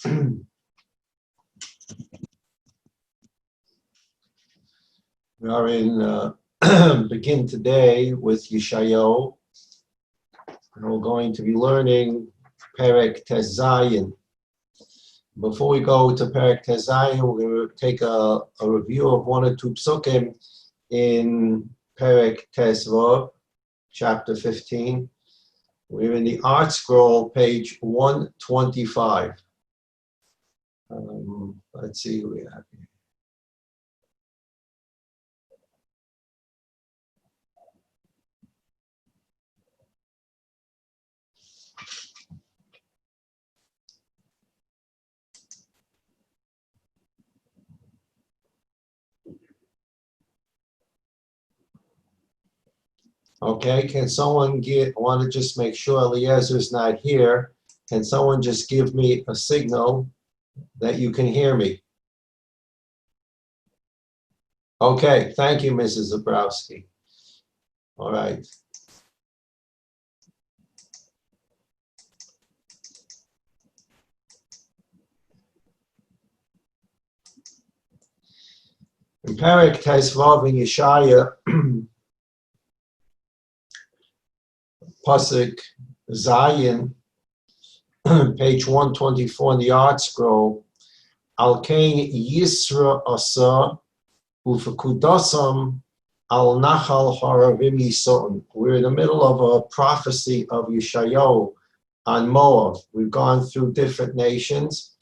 We are in begin today with Yeshaya, and we're going to be learning Perek Tes Zayin. Before we go to Perek Tes Zayin, we're going to take a review of one or two psukim in Perek Tes Vav, chapter 15. We're in the Art Scroll, page 125. Let's see who we have here. Okay, can someone want to just make sure Eliezer's not here? Can someone just give me a signal that you can hear me? Okay, thank you, Mrs. Zabrowski. All right. In Perek Tes Vav in Yeshaya, Pasuk Zayin, page 124 in the Art Scroll, Al Kain Yisra Asa Ufekudasam Al Nachal Haravim Yisrael. We're in the middle of a prophecy of Yeshaya on Moab. We've gone through different nations.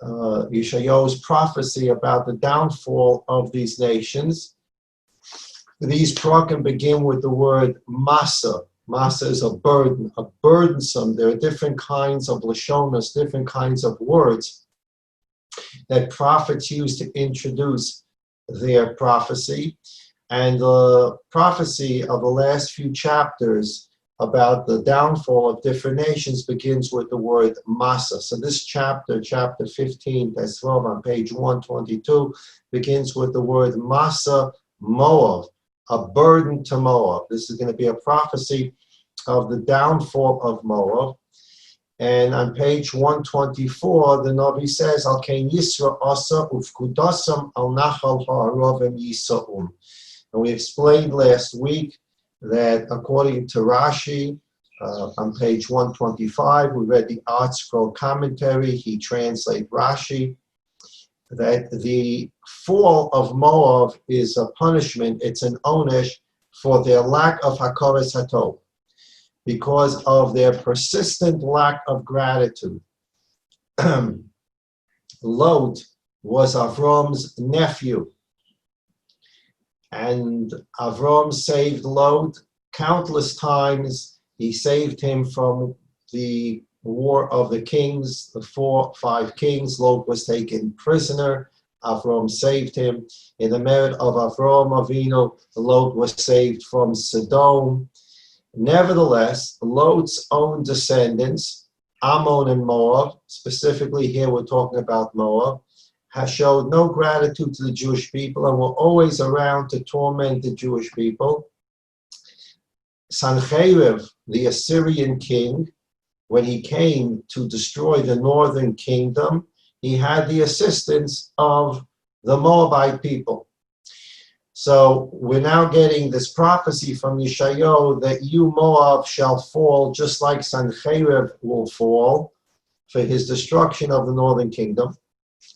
Yeshaya's prophecy about the downfall of these nations. These prakim begin with the word masa. Masa is a burden, a burdensome. There are different kinds of lashonas, different kinds of words that prophets use to introduce their prophecy. And the prophecy of the last few chapters about the downfall of different nations begins with the word masa. So this chapter, chapter 15, Tes Vav on page 122, begins with the word masa Moab, a burden to Moab. This is going to be a prophecy of the downfall of Moab. And on page 124, the Navi says, Al Kain Yisra Asa Ufkudasam Al Nachal Ha'aravim Yisa'um. And we explained last week that according to Rashi, on page 125, we read the Art Scroll commentary, he translates Rashi, that the fall of Moab is a punishment, it's an onesh for their lack of hakaras hatov, because of their persistent lack of gratitude. Lot was Avram's nephew, and Avram saved Lot countless times. He saved him from the war of the kings, the 5 kings. Lot was taken prisoner. Avram saved him. In the merit of Avram Avinu, Lot was saved from Sodom. Nevertheless, Lot's own descendants, Ammon and Moab, specifically here we're talking about Moab, has showed no gratitude to the Jewish people and were always around to torment the Jewish people. Sancheriv, the Assyrian king, when he came to destroy the northern kingdom, he had the assistance of the Moabite people. So we're now getting this prophecy from Yeshaya that you, Moab, shall fall just like Sancheriv will fall for his destruction of the northern kingdom.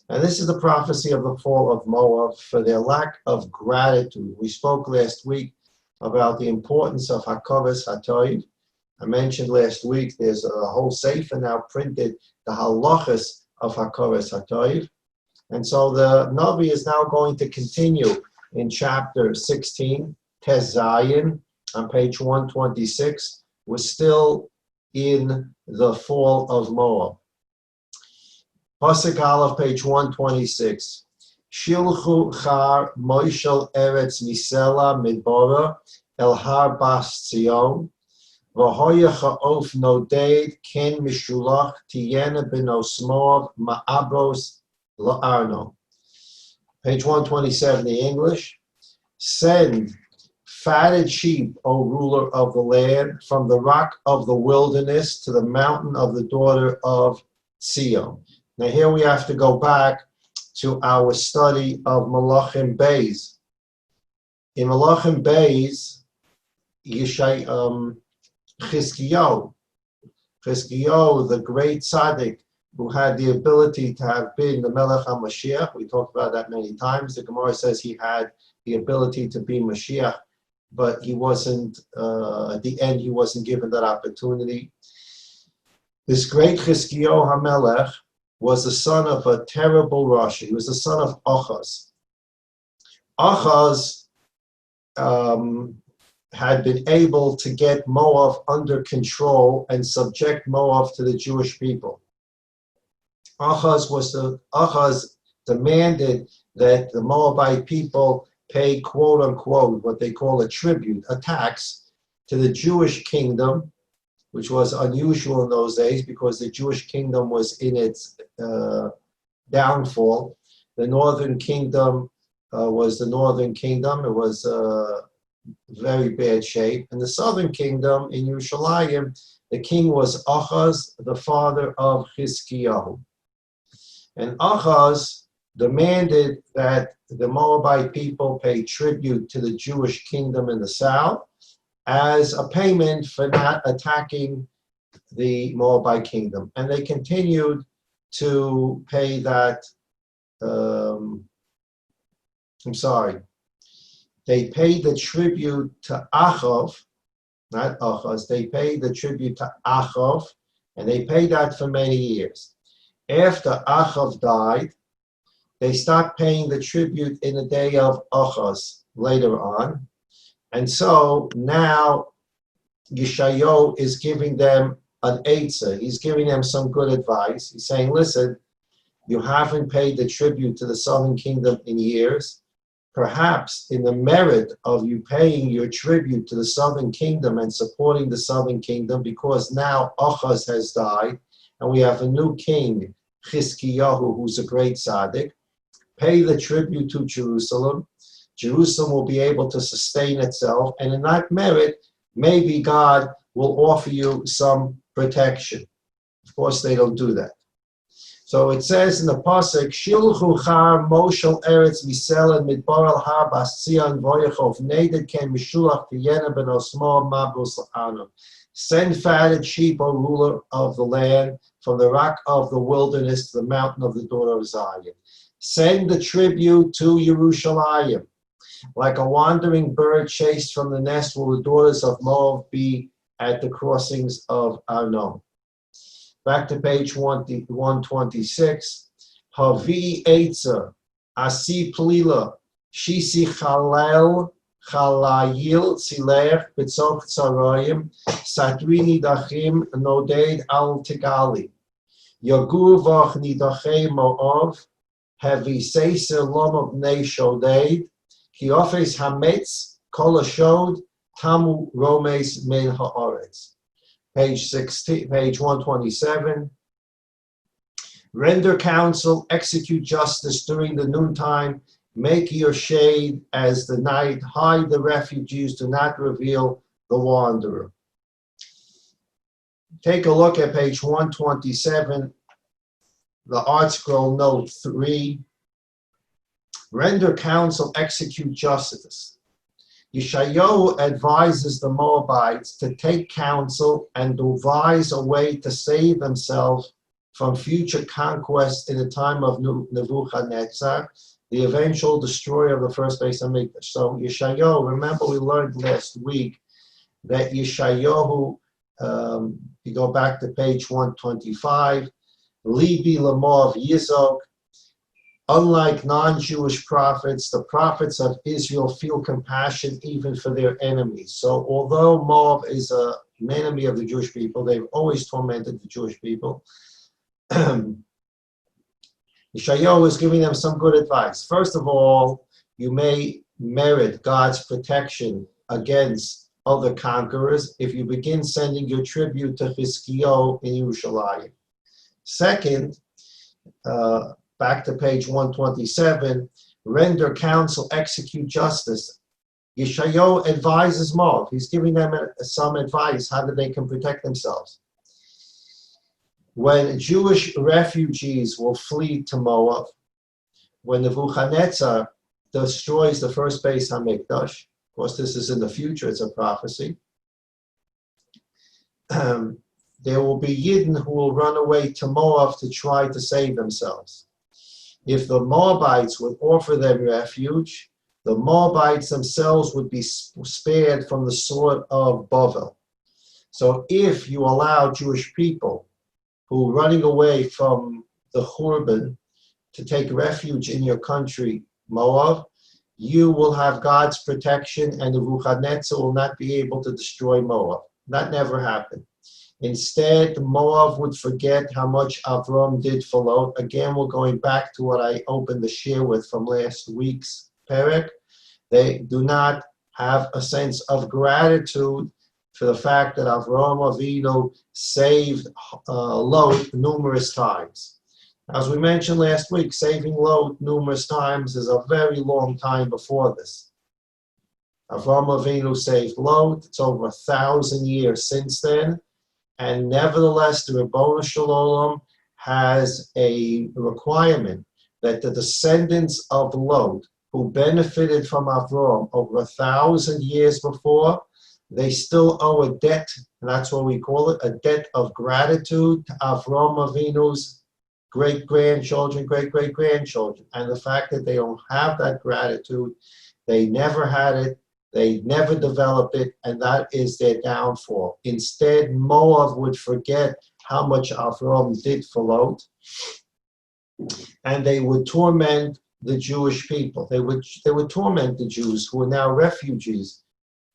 And this is the prophecy of the fall of Moab for their lack of gratitude. We spoke last week about the importance of hakaras hatov. I mentioned last week there's a whole sefer now printed, the halachas of hakaras hatov. And so the Navi is now going to continue in chapter 16, Tes Zayin, on page 126. We're still in the fall of Moab. Pasuk Aleph, page 126. Shilchu char moishel eretz misela midbora el har bas Tzion v'hoya cha'of noded ken mishulach tiyena benos Moab ma'abros la'arno. Page 127, the English. Send fatted sheep, O ruler of the land, from the rock of the wilderness to the mountain of the daughter of Sion. Now here we have to go back to our study of Malachim Beis. In Malachim Beis, Chizkiyahu, the great tzaddik, who had the ability to have been the Melech HaMashiach. We talked about that many times. The Gemara says he had the ability to be Mashiach, but he wasn't, at the end, he wasn't given that opportunity. This great Chizkiyahu HaMelech was the son of a terrible Rasha. He was the son of Achaz. Achaz had been able to get Moab under control and subject Moab to the Jewish people. Achaz demanded that the Moabite people pay, quote unquote, what they call a tribute, a tax, to the Jewish kingdom, which was unusual in those days because the Jewish kingdom was in its downfall. The northern kingdom was the northern kingdom. It was very bad shape. In the southern kingdom, in Yerushalayim, the king was Achaz, the father of Chizkiyahu. And Achaz demanded that the Moabite people pay tribute to the Jewish kingdom in the south as a payment for not attacking the Moabite kingdom. And they continued to pay that, they paid the tribute to Achav, not Achaz, they paid the tribute to Achav, and they paid that for many years. After Achav died, they stopped paying the tribute in the day of Achaz later on. And so now Yeshaya is giving them an eitzah. He's giving them some good advice. He's saying, listen, you haven't paid the tribute to the southern kingdom in years. Perhaps in the merit of you paying your tribute to the southern kingdom and supporting the southern kingdom, because now Achaz has died and we have a new king, Chizkiyahu, who's a great tzaddik, pay the tribute to Jerusalem. Jerusalem will be able to sustain itself, and in that merit, maybe God will offer you some protection. Of course, they don't do that. So it says in the pasuk, Shilchu char moshel eretz misel and midbar al har bas tzion voyachov neided ken mishulach tiyena ben osmo mabus la'anu. Send fatted sheep, O ruler of the land, from the rock of the wilderness to the mountain of the daughter of Zion. Send the tribute to Yerushalayim. Like a wandering bird chased from the nest will the daughters of Moab be at the crossings of Arnon. Back to page 126. Havi Eitzer, Asi Plila, Shisi Chalel, Chalayil, Silech, Bitzoch Tzarayim, Satrini Dachim, Noded Al Tigali, Yagur Vach Nidache Moav, Havi Seser Lom Bnei Shoded, Kiofes Hametz, Kol Ashod, Tamu Romes Min Haaretz. Page 127. Render counsel, execute justice during the noontime, make your shade as the night, hide the refugees, do not reveal the wanderer. Take a look at page 127, the Art Scroll note 3. Render counsel, execute justice. Yeshaya advises the Moabites to take counsel and devise a way to save themselves from future conquest in the time of Nebuchadnezzar, the eventual destroyer of the first Beis Hamikdash. So Yeshaya, remember we learned last week that Yeshayahu, you go back to page 125, Libi Lamov Yizok. Unlike non-Jewish prophets, the prophets of Israel feel compassion even for their enemies. So although Moab is an enemy of the Jewish people, they've always tormented the Jewish people. Yeshaya is giving them some good advice. First of all, you may merit God's protection against other conquerors if you begin sending your tribute to Chizkiyahu in Yerushalayim. Second, back to page 127, render counsel, execute justice. Yeshaya advises Moab. He's giving them some advice how that they can protect themselves. When Jewish refugees will flee to Moab, when Nebuchadnezzar destroys the first Beis Hamikdash, of course this is in the future, it's a prophecy, there will be Yidden who will run away to Moab to try to save themselves. If the Moabites would offer them refuge, the Moabites themselves would be spared from the sword of Bavel. So if you allow Jewish people who are running away from the Churban to take refuge in your country, Moab, you will have God's protection and Nebuchadnezzar will not be able to destroy Moab. That never happened. Instead, Moab would forget how much Avram did for Lot. Again, we're going back to what I opened the share with from last week's Perek. They do not have a sense of gratitude for the fact that Avram Avinu saved Lot numerous times. As we mentioned last week, saving Lot numerous times is a very long time before this. Avram Avinu saved Lot. It's over 1,000 years since then. And nevertheless, the Rebbeinu Shalom has a requirement that the descendants of Lot, who benefited from Avram over 1,000 years before, they still owe a debt, and that's what we call it, a debt of gratitude to Avram Avinu's great-grandchildren, great-great-grandchildren. And the fact that they don't have that gratitude, they never had it, they never developed it, and that is their downfall. Instead, Moab would forget how much Avram did for Lot, and they would torment the Jewish people. They would torment the Jews who are now refugees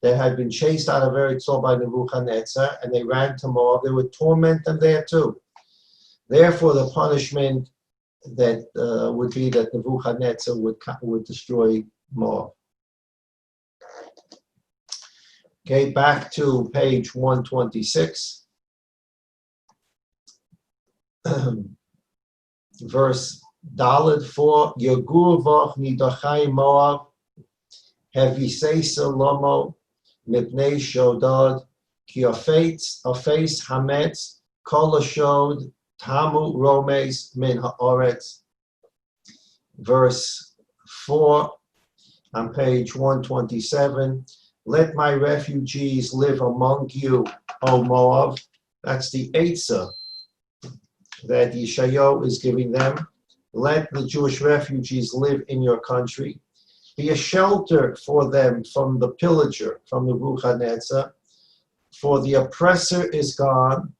that had been chased out of Eretz Yisrael by Nebuchadnezzar, and they ran to Moab. They would torment them there too. Therefore, the punishment that would be that Nebuchadnezzar would destroy Moab. Okay, back to page 126. Verse Daled 4, Yagur v'ch nidachai Moab, hevisesa lomo, mipnei shodod, ki afetz hametz, kol hashod, tamu romes min ha'oretz. Verse 4 on page 127, let my refugees live among you, O Moab. That's the Eitzah that Yeshaya is giving them. Let the Jewish refugees live in your country. Be a shelter for them from the pillager, from Nebuchadnezzar. For the oppressor is gone,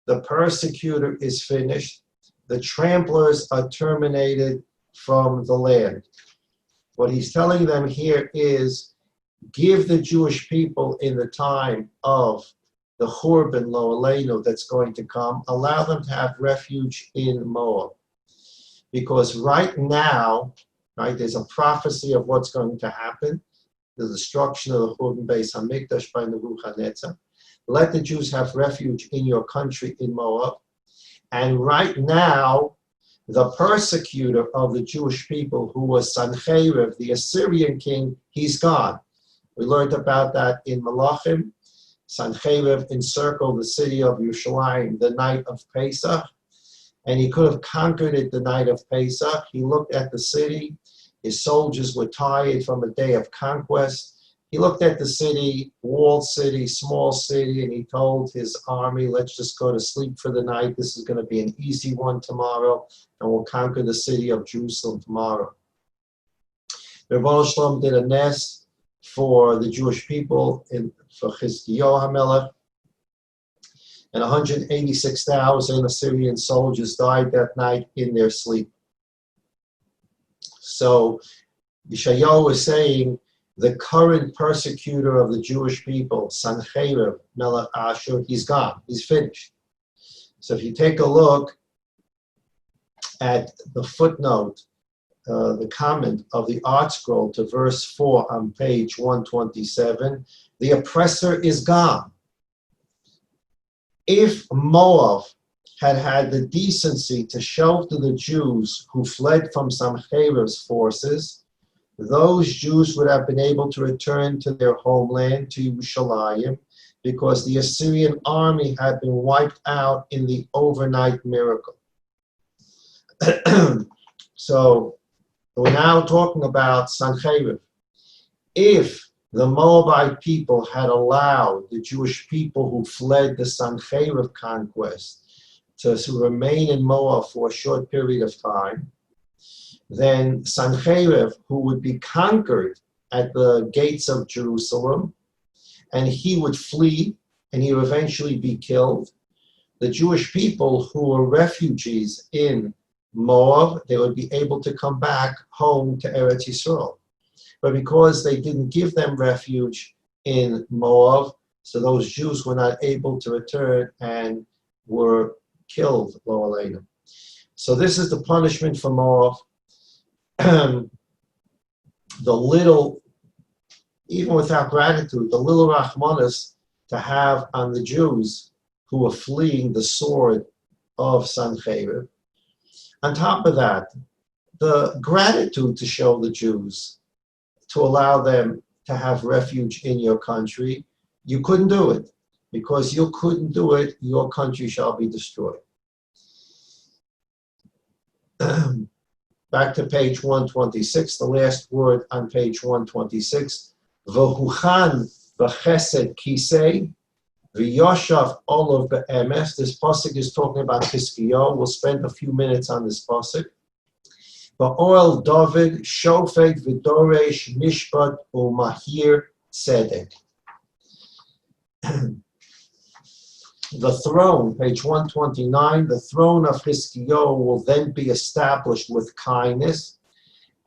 the persecutor is finished, the tramplers are terminated from the land. What he's telling them here is, give the Jewish people in the time of the Churban Lo Aleinu that's going to come, allow them to have refuge in Moab. Because right now, right, there's a prophecy of what's going to happen, the destruction of the Churban Beis Hamikdash by Nebuchadnezzar. Let the Jews have refuge in your country in Moab. And right now, the persecutor of the Jewish people, who was Sancheriv, the Assyrian king, he's gone. We learned about that in Malachim. Sancheriv encircled the city of Yerushalayim the night of Pesach, and he could have conquered it the night of Pesach. He looked at the city. His soldiers were tired from a day of conquest. He looked at the city, walled city, small city, and he told his army, let's just go to sleep for the night. This is going to be an easy one tomorrow, and we'll conquer the city of Jerusalem tomorrow. The Rebbeinu Shalom did a nest for the Jewish people for Chizkiyahu HaMelech, and 186,000 Assyrian soldiers died that night in their sleep. So Yeshaya is saying the current persecutor of the Jewish people, Sancheriv, Melech Ashur, he's gone, he's finished. So if you take a look at the footnote, the comment of the Art Scroll to verse 4 on page 127, the oppressor is gone. If Moab had had the decency to shelter the Jews who fled from Sancheriv's forces, those Jews would have been able to return to their homeland, to Yerushalayim, because the Assyrian army had been wiped out in the overnight miracle. So we're now talking about Sancherib. If the Moabite people had allowed the Jewish people who fled the Sancherib conquest to remain in Moab for a short period of time, then Sancherib, who would be conquered at the gates of Jerusalem, and he would flee, and he would eventually be killed. The Jewish people who were refugees in Moab, they would be able to come back home to Eretz Yisrael. But because they didn't give them refuge in Moab, so those Jews were not able to return and were killed, lo aleinu. So this is the punishment for Moab. The little, even without gratitude, the little Rahmanas to have on the Jews who were fleeing the sword of Sancherib. On top of that, the gratitude to show the Jews, to allow them to have refuge in your country, you couldn't do it. Because you couldn't do it, your country shall be destroyed. Back to page 126, the last word on page 126. V'huchan v'chesed kisei v'yoshav olav be'emes. This pasuk is talking about Hiskiyahu. We'll spend a few minutes on this pasuk. V'oel David shofet v'doresh mishpat u'mahir tzedek. The throne, page 129, the throne of Hiskiyahu will then be established with kindness,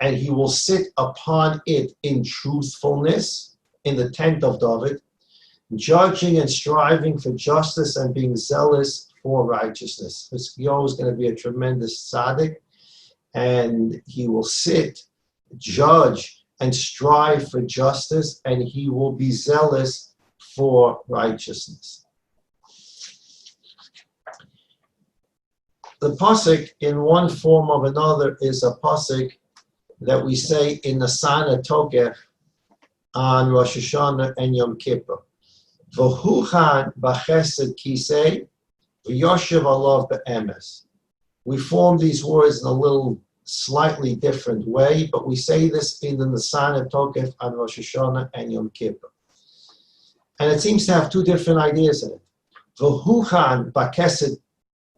and he will sit upon it in truthfulness, in the tent of David, judging and striving for justice and being zealous for righteousness. Hiskiyahu is going to be a tremendous tzaddik, and he will sit, judge, and strive for justice, and he will be zealous for righteousness. The pasuk, in one form or another, is a pasuk that we say in the Sana Tokef on Rosh Hashanah and Yom Kippur. V'huchan b'chesed kisei v'yoshev alav be'emes. We form these words in a little slightly different way, but we say this in the Sana Tokef on Rosh Hashanah and Yom Kippur. And it seems to have two different ideas in it. V'huchan b'chesed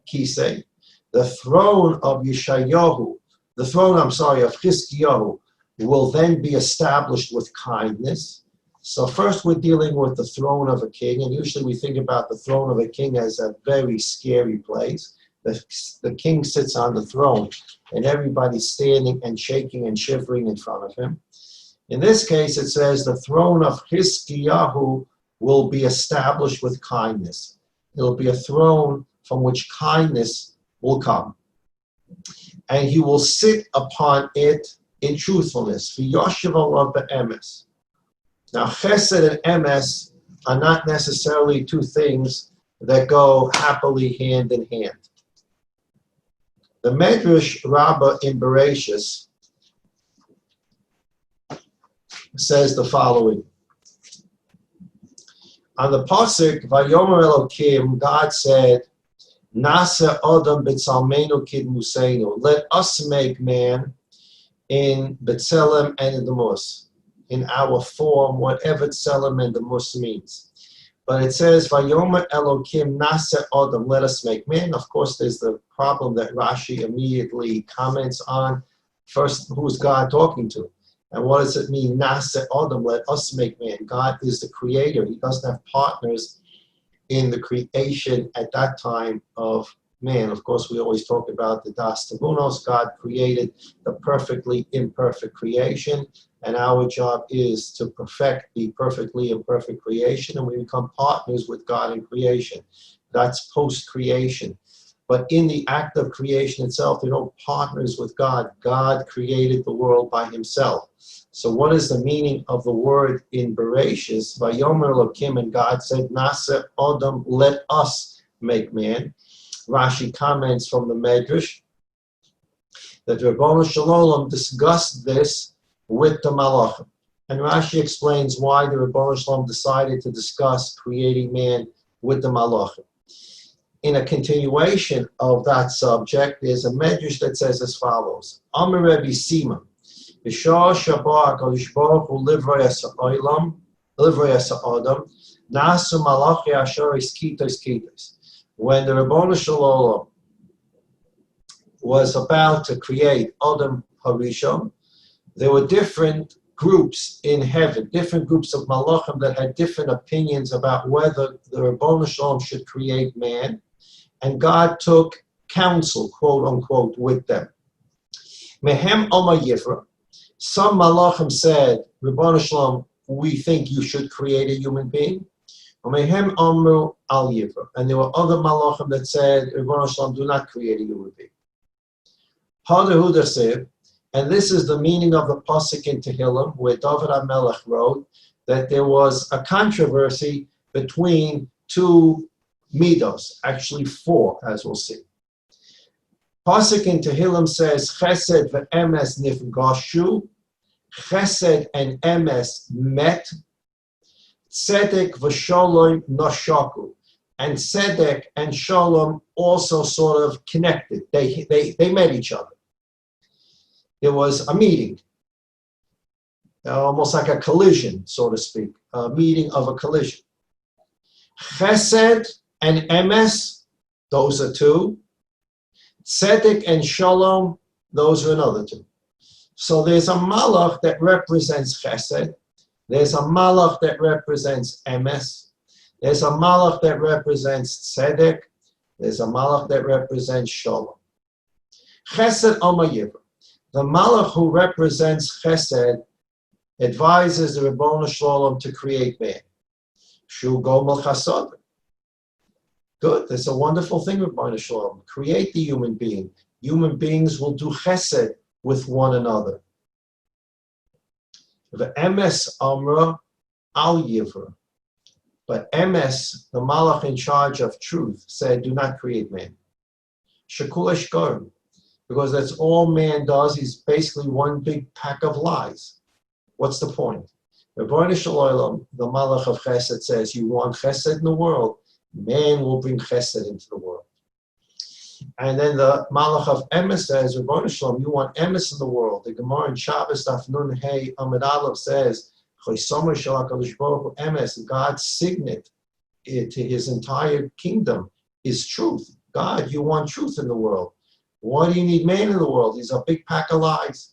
kisei. The throne of Yeshayahu, of Hiskiyahu, will then be established with kindness. So first we're dealing with the throne of a king, and usually we think about the throne of a king as a very scary place. The king sits on the throne, and everybody's standing and shaking and shivering in front of him. In this case, it says the throne of Hiskiyahu will be established with kindness. It'll be a throne from which kindness will come, and he will sit upon it in truthfulness. V'yoshev alav be'emes. Now, chesed and emes are not necessarily two things that go happily hand in hand. The Medrash Rabbah in Bereshis says the following. On the pasuk, Vayomer Elokim, God said, Nasa Adam b'tzalmenu kidmusenu. Let us make man in B'Tselem and in the Mus, in our form, whatever Tselem and the Mus means. But it says, Vayomer Elokim Nasa Adam, let us make man. Of course, there's the problem that Rashi immediately comments on. First, who's God talking to? And what does it mean, Nasa Adam, let us make man? God is the creator. He doesn't have partners in the creation at that time of man. Of course, we always talk about the Das Tabunos. God created the perfectly imperfect creation, and our job is to perfect the perfectly imperfect creation, and we become partners with God in creation. That's post-creation. But in the act of creation itself, there are no partners with God. God created the world by himself. So what is the meaning of the word in Bereshis? Vayomer Elokim, and God said, Nasa Adam, let us make man. Rashi comments from the Medrash that Rabbanu Shalom discussed this with the Malachim. And Rashi explains why the Rebbeinu Shalom decided to discuss creating man with the Malachim. In a continuation of that subject, there's a medrash that says as follows: Amar Rebbe Sima, B'shah Shabbat HaKadosh Baruch Hu Livrei Ha'Olam, Livrei Ha'Adam, Nasu Malachi Asher Iskitos Kitos. When the Rebbeinu Shalom was about to create Adam Harishon, there were different groups in heaven, different groups of Malachim that had different opinions about whether the Rebbeinu Shalom should create man, and God took counsel, quote unquote, with them. Mehem Omar Yifra. Some Malachim said, Rebbeinu Shalom, we think you should create a human being. Mehem Omar Al Yifra. And there were other Malachim that said, Rebbeinu Shalom, do not create a human being. Hadahuda said, and this is the meaning of the pasuk in Tehillim, where David HaMelech wrote that there was a controversy between two midos, actually four, as we'll see. Pasuk in Tehillim says, Chesed ve'emes nifgashu, Chesed and emes met, Tzedek v'sholom noshaku, and Tzedek and Shalom also sort of connected. They met each other. There was a meeting, almost like a collision, so to speak, a meeting of a collision. Chesed and emes, those are two. Tzedek and Shalom, those are another two. So there's a malach that represents Chesed. There's a malach that represents emes. There's a malach that represents Tzedek. There's a malach that represents Shalom. Chesed Amar Yivra. The malach who represents Chesed advises the Rebbeinu Shalom to create man. Shu Gomel Chasad. Good, that's a wonderful thing, Rebbeinu Shalom. Create the human being. Human beings will do Chesed with one another. The Emes Amra Al Yivra. But Emes, the malach in charge of truth, said, do not create man. Shekul Eshkar. Because that's all man does. He's basically one big pack of lies. What's the point? Rebbeinu Shalom, the Malach of Chesed, says, you want Chesed in the world, man will bring Chesed into the world. And then the Malach of Emes says, Rebbeinu Shalom, you want Emes in the world. The Gemara in Shabbos, Daf Nun Hey Amud Aleph says, Emes, God's signet to his entire kingdom is truth. God, you want truth in the world. Why do you need man in the world? He's a big pack of lies.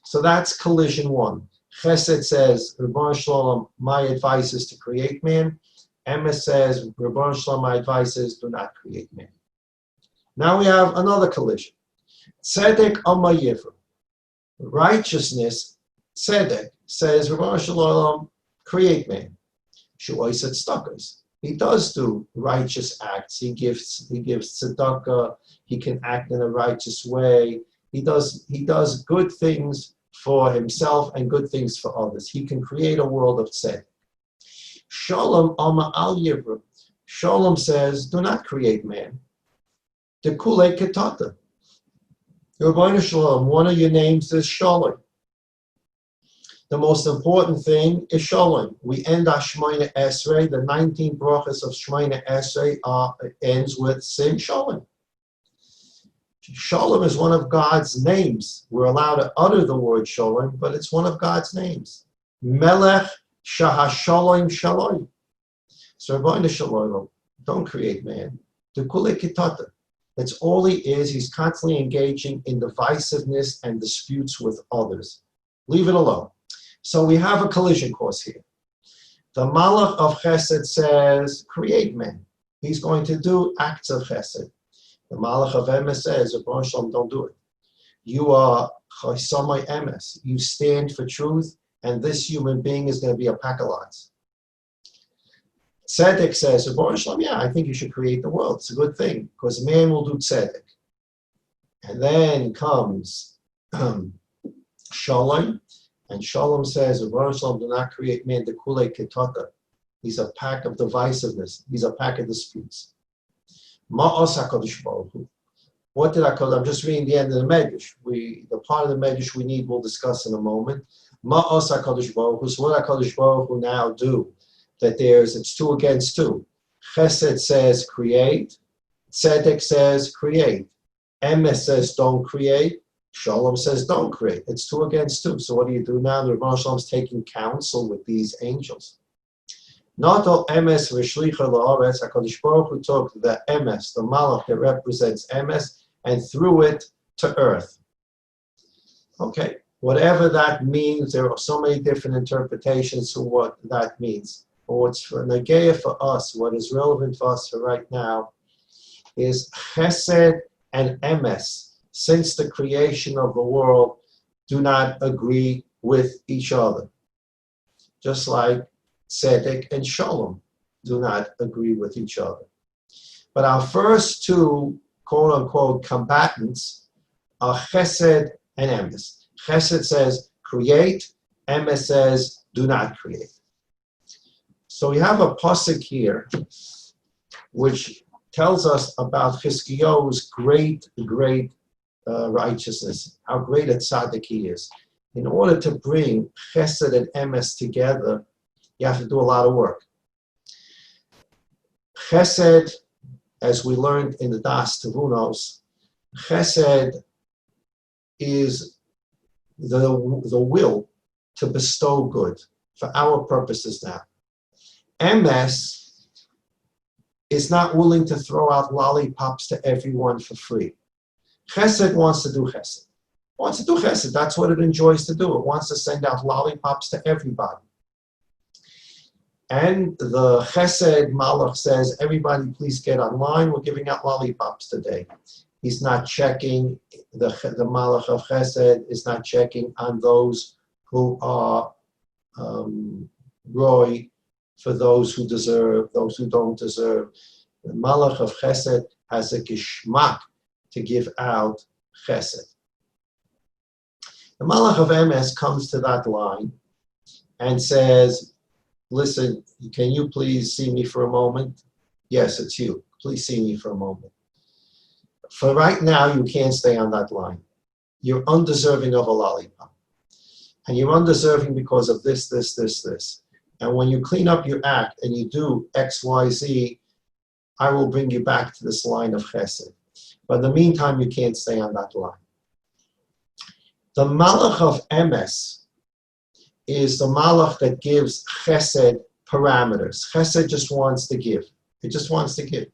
So that's collision one. Chesed says, Rebbeinu Shalom, my advice is to create man. Emes says, Rebbeinu Shalom, my advice is do not create man. Now we have another collision. Tzedek Amar Yivra. Righteousness, Tzedek, says, Rebbeinu Shalom, create man. Shu'oi said tzedakos. He does do righteous acts. He gives tzedakah. He can act in a righteous way. He does good things for himself and good things for others. He can create a world of tzedek. Shalom Amar Al Yivra. Shalom says, do not create man. Dekule Ketata. Rebbeinu Shalom, one of your names is Shalom. The most important thing is Shalom. We end our Shemona Esrei. The 19 brachas of Shemona Esrei ends with saying Shalom. Shalom is one of God's names. We're allowed to utter the word Shalom, but it's one of God's names. Melech Shahashalom Shalom. So Rebbeinu Shalom, don't create man. Dekule Ketata. That's all he is. He's constantly engaging in divisiveness and disputes with others. Leave it alone. So we have a collision course here. The Malach of Chesed says, create man. He's going to do acts of Chesed. The Malach of Emes says, Rebbeinu Shalom, don't do it. You are Chaisamai Emes. You stand for truth, and this human being is going to be a pack of lies. Tzedek says, Rebbeinu Shalom, yeah, I think you should create the world. It's a good thing, because man will do tzedek. And then comes Shalom, and Shalom says, Rebbeinu Shalom, do not create man, dekule ketata. He's a pack of divisiveness. He's a pack of disputes. Ma'os HaKadosh Baruch Hu. What did HaKadosh? I'm just reading the end of the Medrash. The part of the Medrash we need, we'll discuss in a moment. Ma'os HaKadosh Baruch Hu, so what HaKadosh Baruch Hu now do? That it's 2 against 2. Chesed says create, Tzedek says create. Emes says don't create, Shalom says don't create. It's 2 against 2. So what do you do now? The Rebbeinu Shalom is taking counsel with these angels. Not all Emes v'shlicha la'aretz, HaKadosh Baruch Hu took the Emes, the Malach that represents Emes, and threw it to earth. Okay, whatever that means, there are so many different interpretations to what that means. But what's for Nageya for us, what is relevant for us for right now, is Chesed and Emes, since the creation of the world, do not agree with each other. Just like Tzedek and Shalom do not agree with each other. But our first 2, quote-unquote, combatants are Chesed and Emes. Chesed says, create. Emes says, do not create. So we have a pasuk here, which tells us about Chizkiyahu's great righteousness, how great a tzaddik he is. In order to bring Chesed and Emes together, you have to do a lot of work. Chesed, as we learned in the Das Tevunos, Chesed is the will to bestow good for our purposes now. Emes is not willing to throw out lollipops to everyone for free. Chesed wants to do chesed. That's what it enjoys to do. It wants to send out lollipops to everybody. And the Chesed Malach says, everybody please get online. We're giving out lollipops today. He's not checking, the Malach of Chesed is not checking on those who are Roy, for those who deserve, those who don't deserve. The Malach of Chesed has a geshmak to give out Chesed. The Malach of Emes comes to that line and says, listen, can you please see me for a moment? Yes, it's you. Please see me for a moment. For right now, you can't stay on that line. You're undeserving of a lollipop. And you're undeserving because of this. And when you clean up your act and you do X, Y, Z, I will bring you back to this line of Chesed. But in the meantime, you can't stay on that line. The Malach of Emes is the Malach that gives Chesed parameters. Chesed just wants to give. It just wants to give.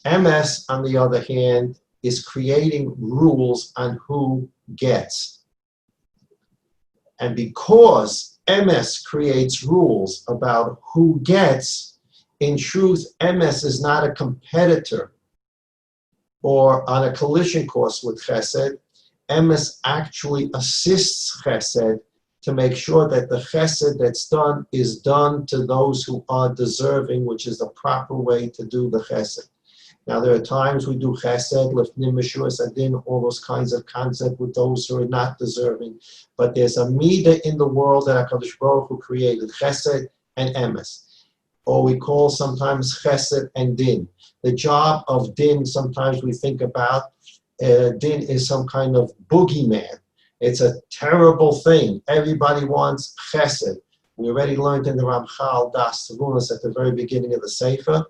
Emes, on the other hand, is creating rules on who gets. And because Emes creates rules about who gets, in truth, Emes is not a competitor or on a collision course with Chesed. Emes actually assists Chesed to make sure that the Chesed that's done is done to those who are deserving, which is the proper way to do the Chesed. Now, there are times we do Chesed, Lifnim Meshuas Adin, all those kinds of concepts with those who are not deserving. But there's a midah in the world that HaKadosh Baruch Hu created, Chesed and Emes, or we call sometimes Chesed and Din. The job of Din, sometimes we think about, Din is some kind of boogeyman. It's a terrible thing. Everybody wants Chesed. We already learned in the Ramchal Das Tevunos at the very beginning of the Sefer,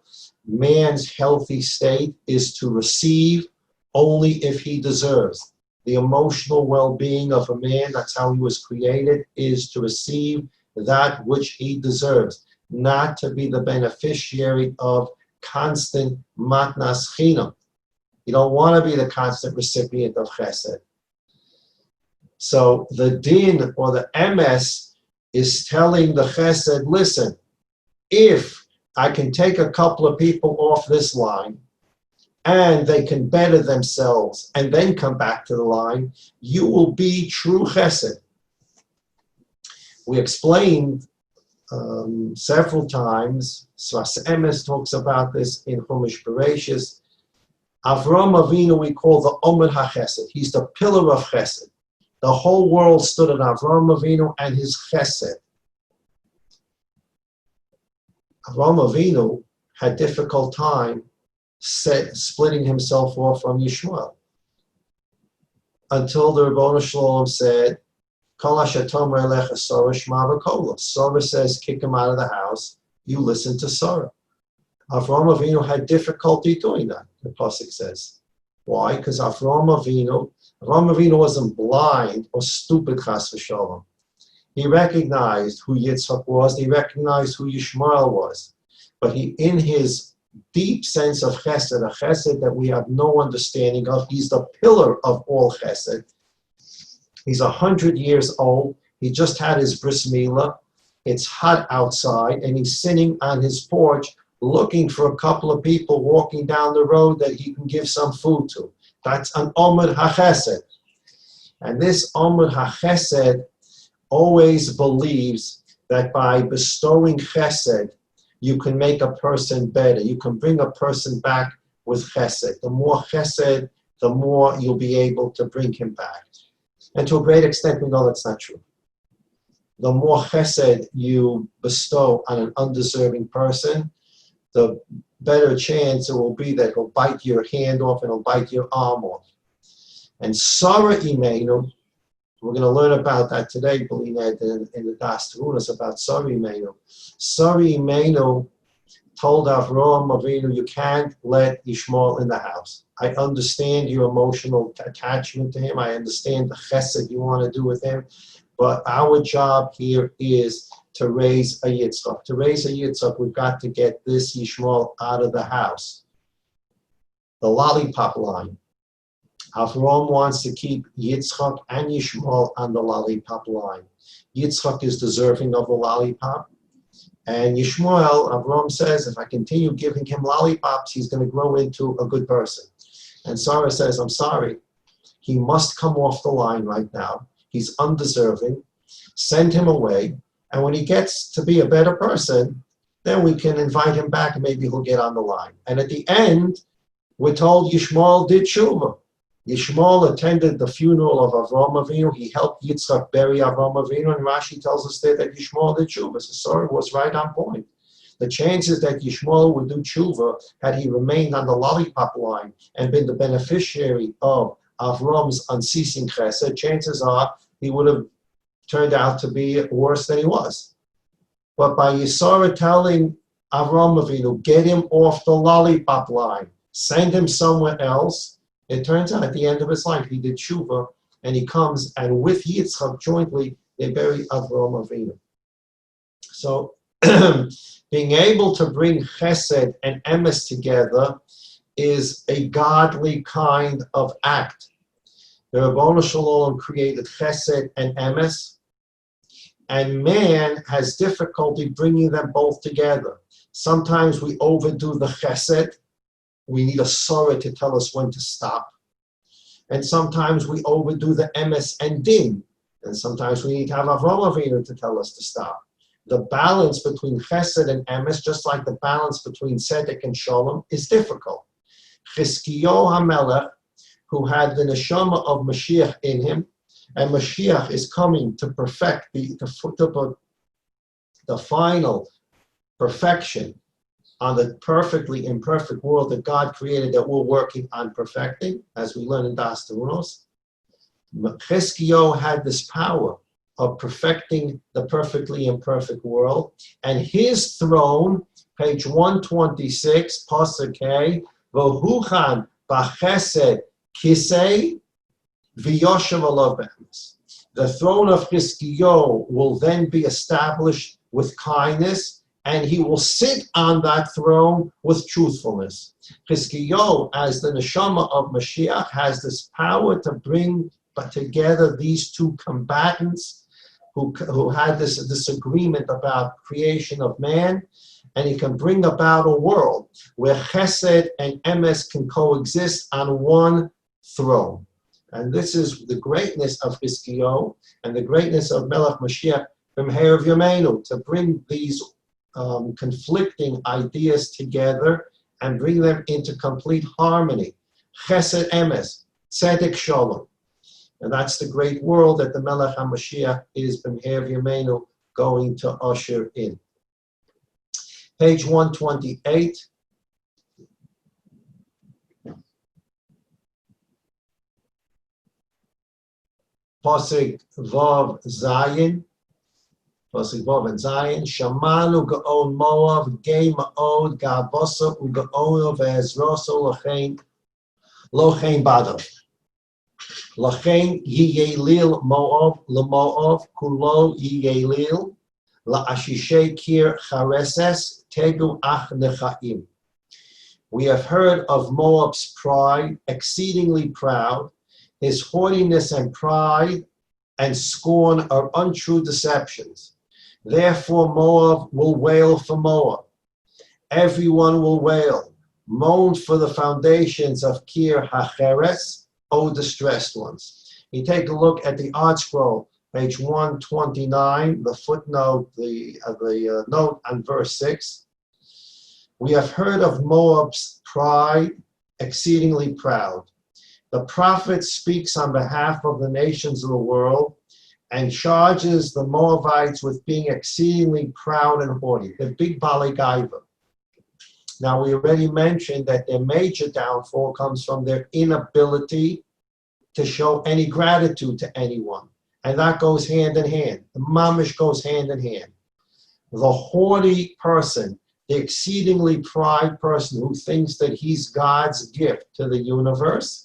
man's healthy state is to receive only if he deserves. The emotional well-being of a man, that's how he was created, is to receive that which he deserves, not to be the beneficiary of constant matnas chinam. You don't want to be the constant recipient of chesed. So the din or the emes is telling the chesed, listen, if I can take a couple of people off this line and they can better themselves and then come back to the line, you will be true chesed. We explained several times, Sras Emes talks about this in Chumash Bereshis. Avram Avinu we call the Omer HaChesed. He's the pillar of chesed. The whole world stood at Avram Avinu and his chesed. Avram Avinu had difficult time splitting himself off from Yishmael until the Rebbeinu Shalom said, Sora says, kick him out of the house. You listen to Sora. Avraham Avinu had difficulty doing that, the Pasuk says. Why? Because Avraham Avinu wasn't blind or stupid, chas v'shalom. He recognized who Yitzchak was. He recognized who Yishmael was. But he, in his deep sense of chesed, a chesed that we have no understanding of, he's the pillar of all chesed. He's 100 years old. He just had his bris milah. It's hot outside, and he's sitting on his porch looking for a couple of people walking down the road that he can give some food to. That's an Omid HaChesed. And this Omid HaChesed always believes that by bestowing chesed, you can make a person better. You can bring a person back with chesed. The more chesed, the more you'll be able to bring him back. And to a great extent, we know that's not true. The more chesed you bestow on an undeserving person, the better chance it will be that he'll bite your hand off and he'll bite your arm off. And Sarah Imeinu, we're going to learn about that today, Belina, in the Das Terunas, about Sarah Imeinu. Sarah Imeinu told Avraham Avinu, you can't let Yishmael in the house. I understand your emotional attachment to him. I understand the chesed you want to do with him. But our job here is to raise a Yitzchak. To raise a Yitzchak, we've got to get this Yishmael out of the house. The lollipop line. Avraham wants to keep Yitzchak and Yishmael on the lollipop line. Yitzchak is deserving of a lollipop. And Yishmael, Avraham says, if I continue giving him lollipops, he's going to grow into a good person. And Sarah says, I'm sorry. He must come off the line right now. He's undeserving. Send him away. And when he gets to be a better person, then we can invite him back and maybe he'll get on the line. And at the end, we're told Yishmael did tshuva. Yishmael attended the funeral of Avraham Avinu. He helped Yitzchak bury Avraham Avinu. And Rashi tells us there that Yishmael did tshuva. So Sarah was right on point. The chances that Yishmael would do tshuva had he remained on the lollipop line and been the beneficiary of Avraham's unceasing chesed, chances are he would have turned out to be worse than he was. But by Yisara telling Avraham Avinu, get him off the lollipop line, send him somewhere else, it turns out at the end of his life he did tshuva, and he comes, and with Yitzchak jointly, they bury Avraham Avinu. So being able to bring chesed and emes together is a godly kind of act. The Rabbanu Shalom created chesed and emes, and man has difficulty bringing them both together. Sometimes we overdo the chesed. We need a sorah to tell us when to stop. And sometimes we overdo the emes and din. And sometimes we need to have Avraham Avinu to tell us to stop. The balance between chesed and emes, just like the balance between tzedek and shalom, is difficult. Chizkiyahu HaMelech, who had the neshama of Mashiach in him, and Mashiach is coming to perfect the final perfection on the perfectly imperfect world that God created that we're working on perfecting, as we learn in Das Terunos. Chizkiyahu had this power of perfecting the perfectly imperfect world, and his throne, page 126, Pasuk K, V'huchan b'chesed kisei v'yoshev alav be'emes. The throne of Chizkiyahu will then be established with kindness, and he will sit on that throne with truthfulness. Chizkiyahu, as the neshama of Mashiach, has this power to bring together these two combatants who had this disagreement about creation of man, and he can bring about a world where chesed and emes can coexist on one throne. And this is the greatness of Chizkiyahu and the greatness of Melech Mashiach B'mheir Yameinu, to bring these conflicting ideas together and bring them into complete harmony. Chesed emes, tzedek shalom. And that's the great world that the Melech HaMashiach is B'mheir Yameinu going to usher in. Page 128. Pasuk Vav Zayin, Pasuk Vav and Zayin, Shamanu Gaon Moav, Gei Ma'od, Ga'avosa Ugaon Ve'ezroso Lochein Badav. Lachein Yiyelil Moav, Lemoav, Kulo Yiyelil, La'ashishe Kir Chareses, Tegu Ach Nechaim. We have heard of Moab's pride, exceedingly proud. His haughtiness and pride and scorn are untrue deceptions. Therefore Moab will wail for Moab. Everyone will wail. Moan for the foundations of Kir HaCheres, O distressed ones. You take a look at the Art Scroll, page 129, the footnote, the note on verse 6. We have heard of Moab's pride, exceedingly proud. The prophet speaks on behalf of the nations of the world and charges the Moabites with being exceedingly proud and haughty. They're big baligaiva. Now, we already mentioned that their major downfall comes from their inability to show any gratitude to anyone. And that goes hand in hand. The mamish goes hand in hand. The haughty person, the exceedingly pride person who thinks that he's God's gift to the universe,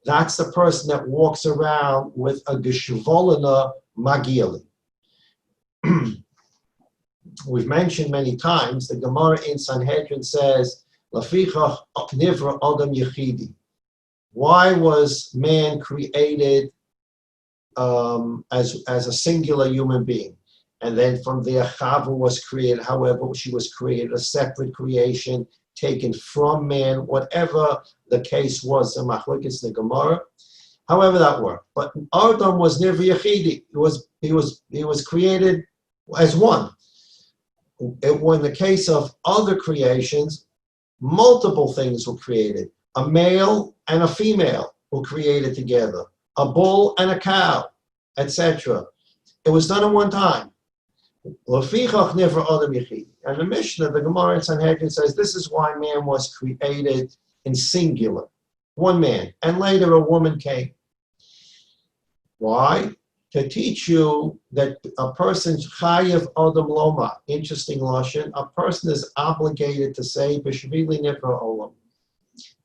that's the person that walks around with a geshvolena magili. We've mentioned many times, the Gemara in Sanhedrin says, Lafichach nivra adam yechidi. Why was man created as a singular human being? And then from there, Chava was created. However, she was created a separate creation, taken from man, whatever the case was, the machlokes, the Gemara. However that worked. But Adam was never yechidi. He was created as one. In the case of other creations, multiple things were created. A male and a female were created together. A bull and a cow, etc. It was done at one time. And the Mishnah, the Gemara in Sanhedrin says, this is why man was created in singular. One man. And later a woman came. Why? To teach you that a person's chayev adam loma, interesting lashon, a person is obligated to say, b'shvili nivra olam.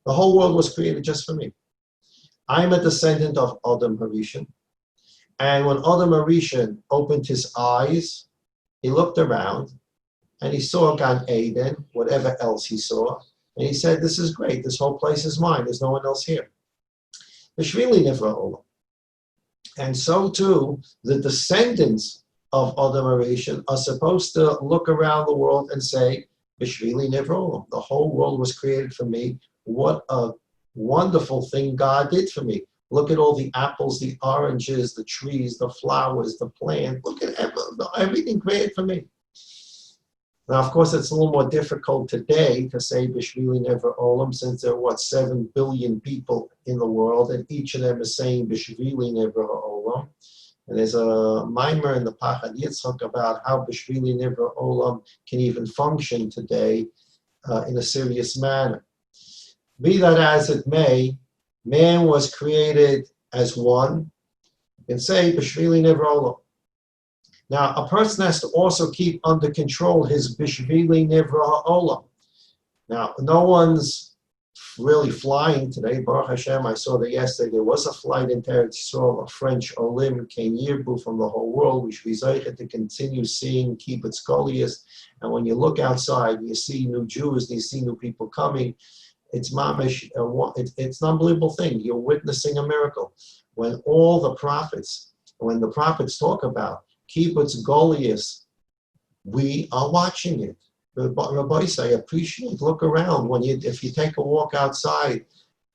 The whole world was created just for me. I'm a descendant of Adam Harishon. And when Adam Harishon opened his eyes, he looked around and he saw Gan Eden, whatever else he saw, and he said, this is great, this whole place is mine, there's no one else here. B'shvili nivra olam. And so too, the descendants of Adam Harishon are supposed to look around the world and say, B'shvili nivra olam. The whole world was created for me. What a wonderful thing God did for me. Look at all the apples, the oranges, the trees, the flowers, the plants. Look at everything created for me. Now, of course, it's a little more difficult today to say B'shvili nivra olam, since there are, 7 billion people in the world, and each of them is saying B'shvili nivra olam. And there's a mimer in the Pachad Yitzchak about how B'shvili nivra olam can even function today in a serious manner. Be that as it may, man was created as one. You can say B'shvili nivra olam. Now, a person has to also keep under control his B'shvili nivra olam. Now, no one's really flying today. Baruch Hashem, I saw that yesterday there was a flight in Eretz Yisrael. A French olim came yirbu from the whole world. We should be zeicher to continue seeing Kibbutz Goliath. And when you look outside, you see new Jews, you see new people coming. It's mamish. It's an unbelievable thing. You're witnessing a miracle. When the prophets talk about Kibbutz Goliath, we are watching it. Rabbi, I appreciate. Look around if you take a walk outside,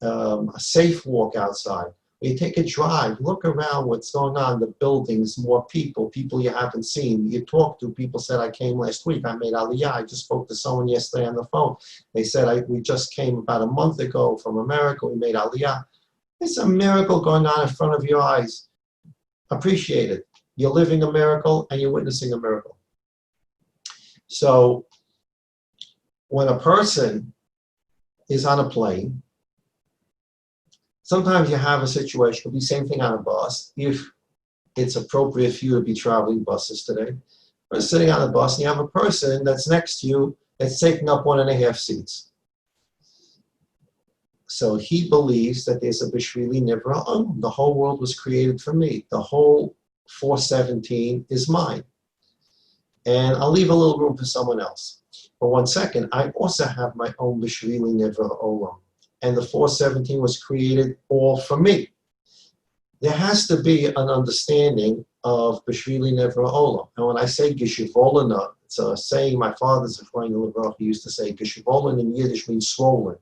a safe walk outside. Or you take a drive. Look around. What's going on? The buildings, more people you haven't seen. You talk to people. Said I came last week. I made Aliyah. I just spoke to someone yesterday on the phone. They said we just came about a month ago from America. We made Aliyah. It's a miracle going on in front of your eyes. Appreciate it. You're living a miracle and you're witnessing a miracle. So when a person is on a plane, Sometimes you have a situation, it could be the same thing on a bus, if it's appropriate for you to be traveling buses today. Or sitting on a bus and you have a person that's next to you that's taking up 1.5 seats. So he believes that there's a Bishvili Nivra. The whole world was created for me. The whole 417 is mine. And I'll leave a little room for someone else. For 1 second, I also have my own Bishvili Nivra Olam. And the 417 was created all for me. There has to be an understanding of Bishvili Nivra Olam. And when I say Geshivolana, it's a saying my father's referring to Lebrach, he used to say, Geshivolana in Yiddish means swollen.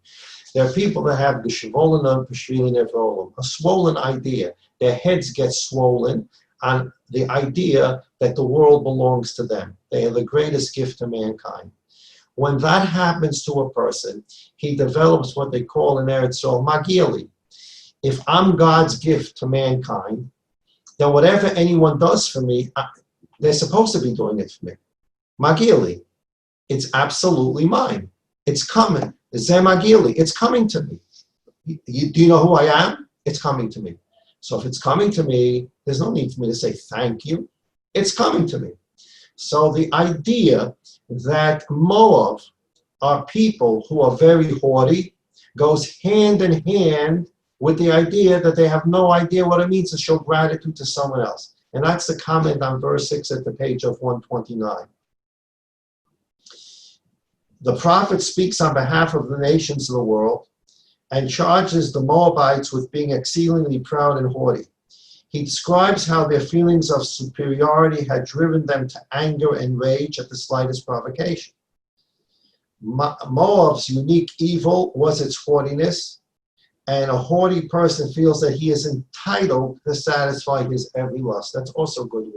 There are people that have Geshivolana, Bishvili Nivra Olam, a swollen idea. Their heads get swollen on the idea that the world belongs to them. They are the greatest gift to mankind. When that happens to a person, he develops what they call in Eretz Yisrael Magili. If I'm God's gift to mankind, then whatever anyone does for me, they're supposed to be doing it for me. Magili. It's absolutely mine. It's coming. Zeh Magili. It's coming to me. Do you know who I am? It's coming to me. So if it's coming to me, there's no need for me to say thank you. It's coming to me. So the idea that Moab are people who are very haughty goes hand in hand with the idea that they have no idea what it means to show gratitude to someone else. And that's the comment on verse 6 at the page of 129. The prophet speaks on behalf of the nations of the world and charges the Moabites with being exceedingly proud and haughty. He describes how their feelings of superiority had driven them to anger and rage at the slightest provocation. Moab's unique evil was its haughtiness, and a haughty person feels that he is entitled to satisfy his every lust. That's also a good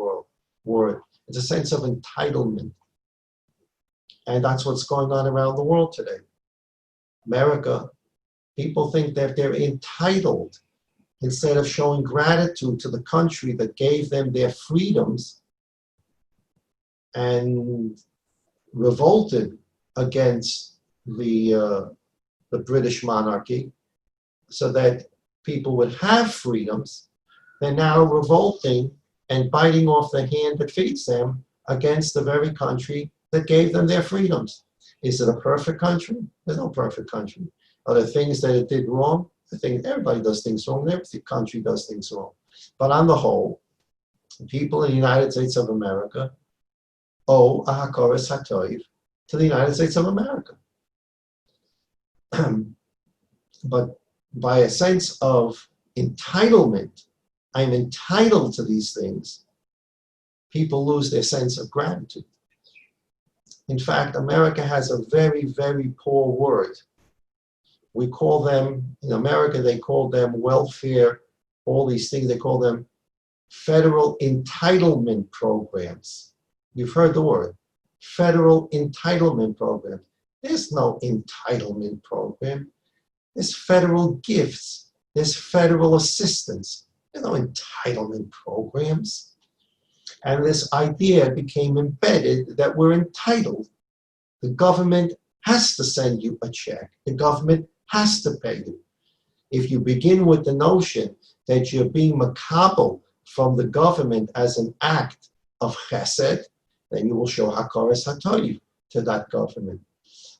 word. It's a sense of entitlement. And that's what's going on around the world today. America, people think that they're entitled instead of showing gratitude to the country that gave them their freedoms and revolted against the British monarchy so that people would have freedoms. They're now revolting and biting off the hand that feeds them against the very country that gave them their freedoms. Is it a perfect country? There's no perfect country. Are there things that it did wrong? I think everybody does things wrong. Every country does things wrong. But on the whole, people in the United States of America owe a hakoras hatoiv to the United States of America. But by a sense of entitlement, I'm entitled to these things, people lose their sense of gratitude. In fact, America has a very, very poor word. We call them, in America, they call them welfare, all these things, they call them federal entitlement programs. You've heard the word, federal entitlement program. There's no entitlement program. There's federal gifts. There's federal assistance. There's no entitlement programs. And this idea became embedded that we're entitled. The government has to send you a check. The government has to pay you. If you begin with the notion that you're being makabel from the government as an act of chesed, then you will show hakoras hatoiv to that government.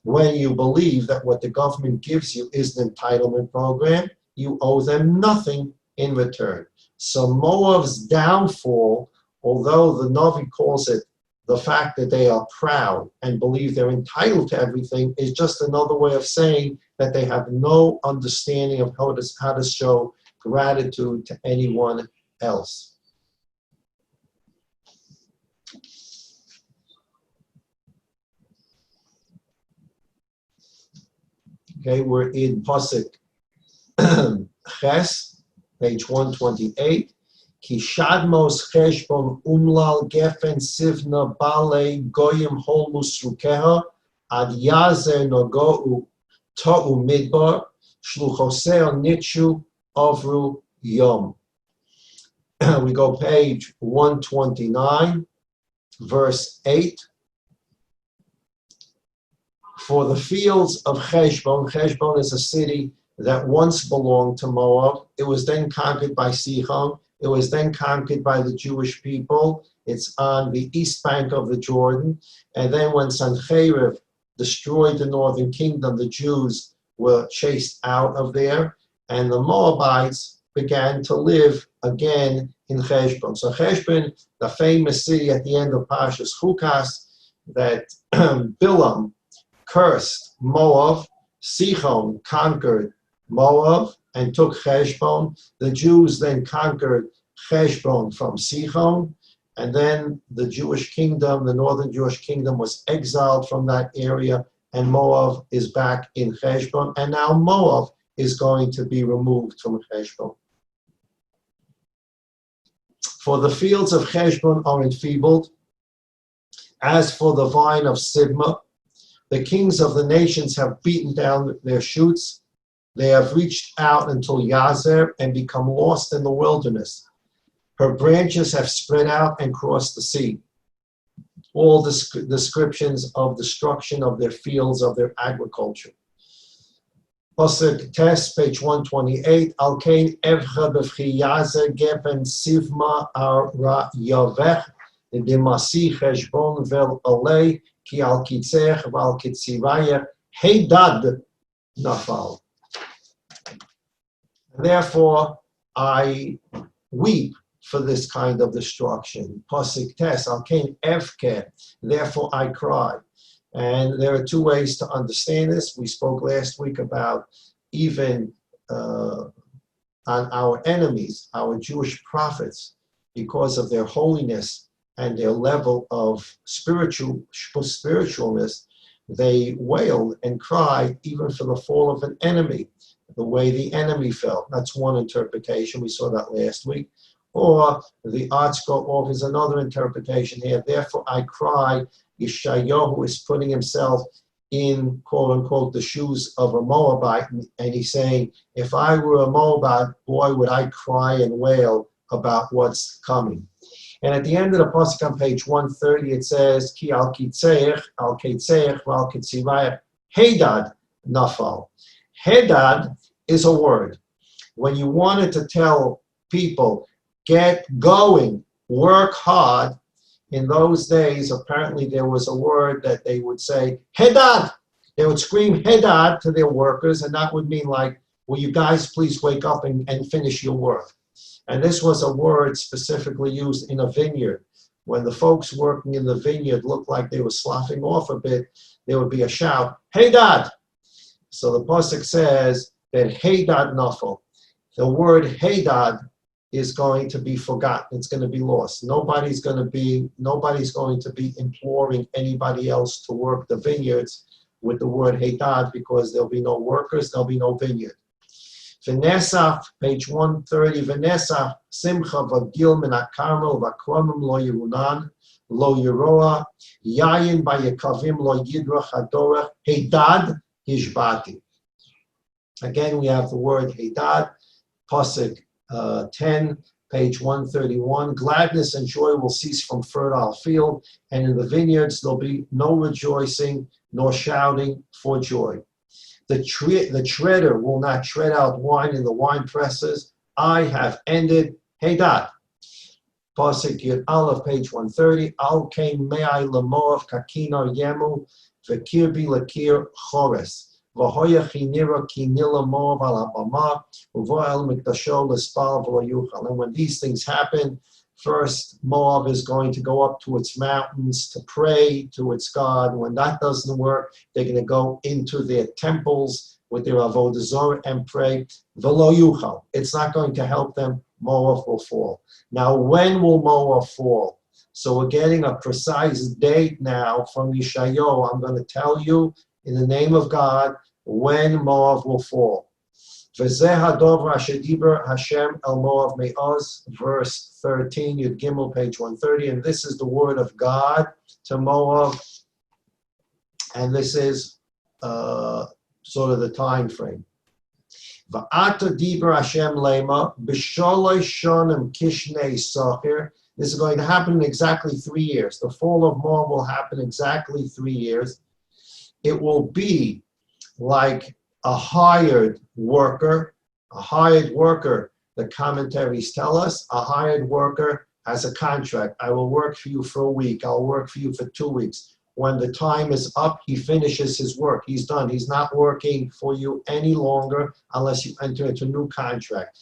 When you believe that what the government gives you is an entitlement program, you owe them nothing in return. So Moab's downfall, although the Navi calls it the fact that they are proud and believe they're entitled to everything, is just another way of saying that they have no understanding of how to show gratitude to anyone else. Okay, we're in Pasuk Ches, page 128. Ki shadmos cheshbon umlal gefen sivna bale goyim holmus rukeha ad yazer nogou to'u midbar shluchoseo nichu ovru yom. We go page 129, verse 8. For the fields of Cheshbon, Cheshbon is a city that once belonged to Moab. It was then conquered by Sihon. It was then conquered by the Jewish people. It's on the east bank of the Jordan. And then when Sancheriv destroyed the northern kingdom, the Jews were chased out of there, and the Moabites began to live again in Heshbon. So Heshbon, the famous city at the end of Parshas Chukas, that Bilam cursed Moab, Sihon conquered Moab and took Heshbon. The Jews then conquered Heshbon from Sihon, and then the Jewish kingdom, the northern Jewish kingdom, was exiled from that area, and Moab is back in Heshbon, and now Moab is going to be removed from Heshbon. For the fields of Heshbon are enfeebled. As for the vine of Sibma, the kings of the nations have beaten down their shoots. They have reached out until Yazer and become lost in the wilderness. Her branches have spread out and crossed the sea. All descriptions of destruction of their fields, of their agriculture. Pasuk Tes, page 128. Al kein evcha b'vchi Yazer geben sivma ar ra yavech demasi cheshbon vel alei ki al kitzech val kitzirayech heidad nafal. Therefore, I weep for this kind of destruction. Pasuk Tes, al kein evke, therefore I cry. And there are two ways to understand this. We spoke last week about even on our enemies, our Jewish prophets, because of their holiness and their level of spiritualness, they wailed and cried even for the fall of an enemy, the way the enemy fell. That's one interpretation. We saw that last week. Or the Archko offers another interpretation here. Therefore, I cry. Yeshaya, who is putting himself in, quote unquote, the shoes of a Moabite, and he's saying, if I were a Moabite, boy, would I cry and wail about what's coming. And at the end of the pasuk on page 130, it says, Ki al kitzeich, al kitzeich, val kitzirayach, Hedad nafal. Hedad is a word. When you wanted to tell people, get going, work hard, in those days, apparently there was a word that they would say, Hedad. They would scream Hedad to their workers, and that would mean like, will you guys please wake up and finish your work? And this was a word specifically used in a vineyard. When the folks working in the vineyard looked like they were sloughing off a bit, there would be a shout, Hedad. So the pasuk says that Hedad nafal. The word Hedad is going to be forgotten. It's going to be lost. Nobody's going to be imploring anybody else to work the vineyards with the word Hedad, because there'll be no workers, there'll be no vineyard. V'nesach, page 130, V'nesach, simcha v'gil min ha'karmel v'kromim lo yerunan, lo yeroa, yayin b'yekavim lo yidrach hadorach, Hedad hishbati. Again, we have the word Hedad, pasuk 10, page 131. Gladness and joy will cease from fertile field, and in the vineyards there'll be no rejoicing nor shouting for joy. The treader will not tread out wine in the wine presses. I have ended Hedad. Pasuk Yud Aleph, page 130. Al kein me'ai lemoav kakinar yemu v'kirbi lakir chores. And when these things happen, first Moab is going to go up to its mountains to pray to its God. When that doesn't work, they're going to go into their temples with their avodah zarah and pray. V'lo yuchal. It's not going to help them. Moab will fall. Now, when will Moab fall? So we're getting a precise date now from Yeshaya. I'm going to tell you in the name of God when Moab will fall. V'zeh hadov asher diber Hashem el Moab me'oz, verse 13, Yud Gimel, page 130, and this is the word of God to Moab, and this is sort of the time frame. V'ata diber Hashem lema b'sholoi shonim kishnei socher. This is going to happen in exactly 3 years. The fall of Moab will happen exactly 3 years. It will be like a hired worker, the commentaries tell us, a hired worker has a contract. I will work for you for a week. I'll work for you for 2 weeks. When the time is up, he finishes his work. He's done. He's not working for you any longer unless you enter into a new contract.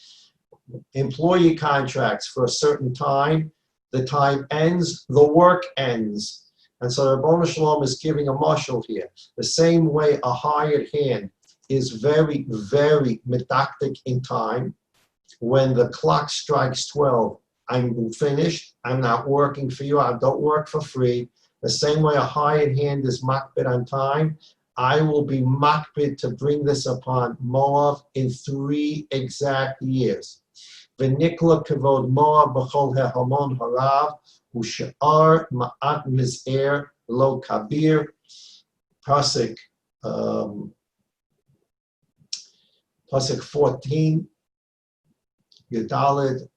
Employee contracts for a certain time. The time ends, the work ends. And so Rabbanu Shalom is giving a mashal here. The same way a hired hand is very, very medactic in time. When the clock strikes 12, I'm finished. I'm not working for you. I don't work for free. The same way a hired hand is makbid on time, I will be makbid to bring this upon Moab in 3 exact years. V'nikla kavod Moab b'chol hehamon harav u'sha'ar ma'at miz'er lo kabir. Pasuk 14, Yudalid,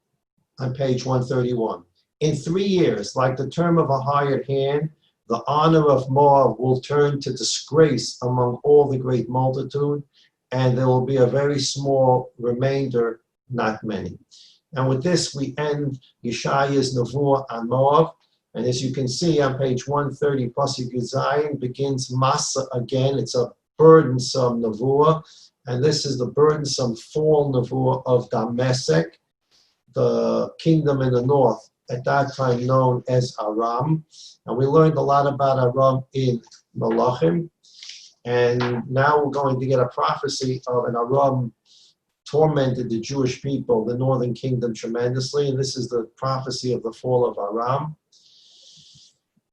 on page 131. In 3 years, like the term of a hired hand, the honor of Moab will turn to disgrace among all the great multitude, and there will be a very small remainder, not many. And with this, we end Yeshaya's Nevuah on Moab. And as you can see on page 130, Pasuk Zayin begins Masa again. It's a burdensome Nevuah. And this is the burdensome fall Nevuah of Damasek, the kingdom in the north, at that time known as Aram. And we learned a lot about Aram in Malachim. And now we're going to get a prophecy of an Aram tormented the Jewish people, the northern kingdom, tremendously. And this is the prophecy of the fall of Aram.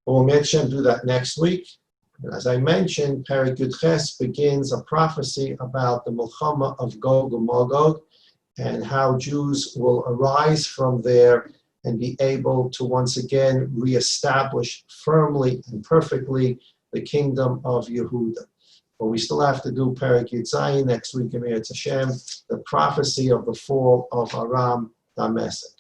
We'll mention do that next week. And as I mentioned, Perek Yud Ches begins a prophecy about the Milchama of Gog and Magog, and how Jews will arise from there and be able to once again reestablish firmly and perfectly the kingdom of Yehuda. But we still have to do Perek Yud Zayin next week in Eretz Hashem, the prophecy of the fall of Aram Damasek.